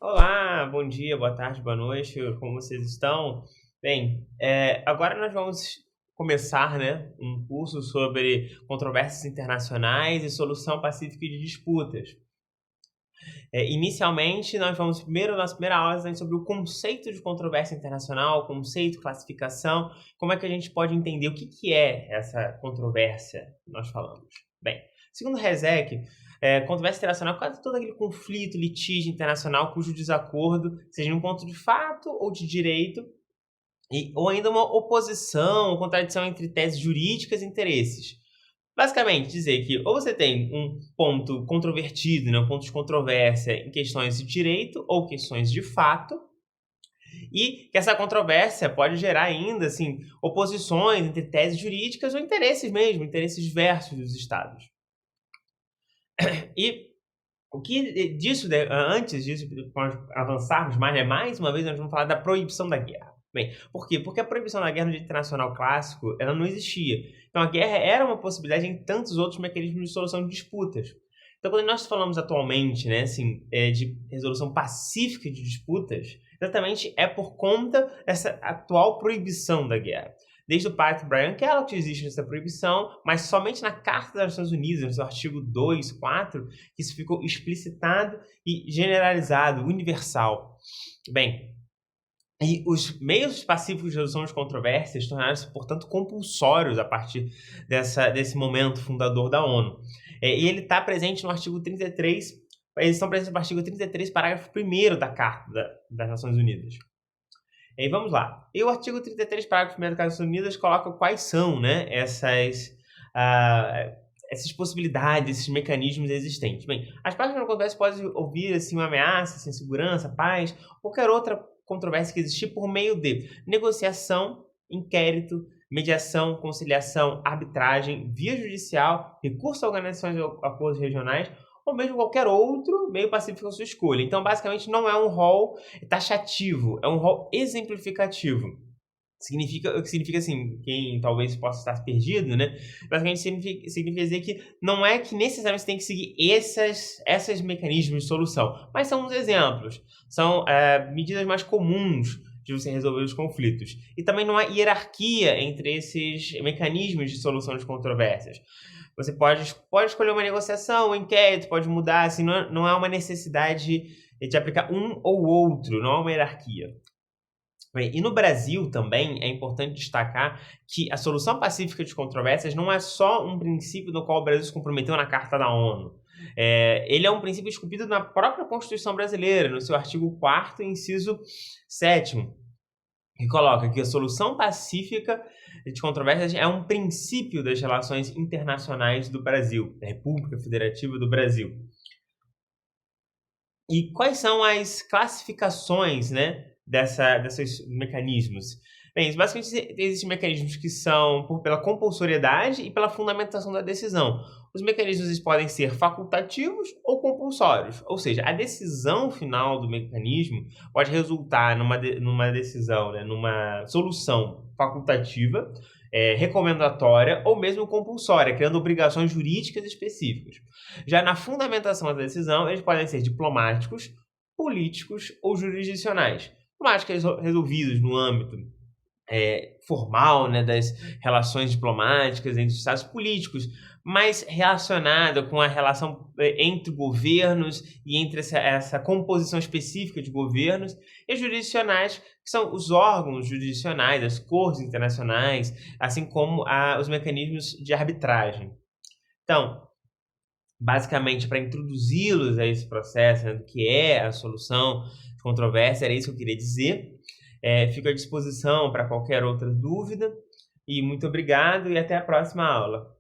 Olá, bom dia, boa tarde, boa noite, como vocês estão? Bem, agora nós vamos começar, né, um curso sobre controvérsias internacionais e solução pacífica de disputas. Inicialmente, nossa primeira aula é sobre o conceito de controvérsia internacional, conceito, classificação, como é que a gente pode entender o que é essa controvérsia que nós falamos. Bem, segundo Rezek, controvérsia internacional é quase todo aquele conflito, litígio internacional cujo desacordo seja um ponto de fato ou de direito, ou ainda uma oposição ou contradição entre teses jurídicas e interesses. Basicamente, dizer que ou você tem um ponto controvertido, né, um ponto de controvérsia em questões de direito ou questões de fato, e que essa controvérsia pode gerar ainda assim, oposições entre teses jurídicas ou interesses mesmo, interesses diversos dos estados. E o que disso, antes disso, nós avançarmos mais, né, mais uma vez nós vamos falar da proibição da guerra. Bem, por quê? Porque a proibição da guerra no direito internacional clássico, ela não existia. Então a guerra era uma possibilidade em tantos outros mecanismos de solução de disputas. Então quando nós falamos atualmente, né, assim, de resolução pacífica de disputas, exatamente é por conta dessa atual proibição da guerra. Desde o Pacto Bryan-Kellogg existe essa proibição, mas somente na Carta das Nações Unidas, no seu artigo 2, 4, que isso ficou explicitado e generalizado, universal. Bem, e os meios pacíficos de resolução de controvérsias tornaram-se, portanto, compulsórios a partir desse momento fundador da ONU. E ele está presente no artigo 33, eles estão presentes no artigo 33, parágrafo 1º da Carta das Nações Unidas. E vamos lá. E o artigo 33, parágrafo 1º da Carta das Nações Unidas coloca quais são, né, essas possibilidades, esses mecanismos existentes. Bem, as partes de uma controvérsia podem ouvir assim, uma ameaça, assim, segurança, paz, qualquer outra controvérsia que existir por meio de negociação, inquérito, mediação, conciliação, arbitragem, via judicial, recurso a organizações de acordos regionais, ou mesmo qualquer outro meio pacífico à sua escolha. Então, basicamente, não é um rol taxativo, é um rol exemplificativo. O que significa assim, quem talvez possa estar perdido, né? Basicamente significa dizer que não é que necessariamente você tem que seguir esses mecanismos de solução, mas são uns exemplos, são medidas mais comuns de você resolver os conflitos. E também não há hierarquia entre esses mecanismos de solução de controvérsias. Você pode escolher uma negociação, um inquérito, pode mudar, assim, não há uma necessidade de aplicar um ou outro, não há uma hierarquia. Bem, e no Brasil também é importante destacar que a solução pacífica de controvérsias não é só um princípio no qual o Brasil se comprometeu na Carta da ONU. Ele é um princípio discutido na própria Constituição brasileira, no seu artigo 4º, inciso 7º, que coloca que a solução pacífica de controvérsias é um princípio das relações internacionais do Brasil, da República Federativa do Brasil. E quais são as classificações, né, desses mecanismos? Bem, basicamente existem mecanismos que são pela compulsoriedade e pela fundamentação da decisão. Os mecanismos podem ser facultativos ou compulsórios, ou seja, a decisão final do mecanismo pode resultar numa decisão, né, numa solução facultativa, recomendatória ou mesmo compulsória, criando obrigações jurídicas específicas. Já na fundamentação da decisão, eles podem ser diplomáticos, políticos ou jurisdicionais. Diplomáticos resolvidos no âmbito formal, né, das relações diplomáticas entre os estados, políticos, mais relacionada com a relação entre governos e entre essa composição específica de governos, e jurisdicionais, que são os órgãos jurisdicionais, as cortes internacionais, assim como os mecanismos de arbitragem. Então, basicamente, para introduzi-los a esse processo, né, do que é a solução de controvérsia, era isso que eu queria dizer. Fico à disposição para qualquer outra dúvida, e muito obrigado e até a próxima aula.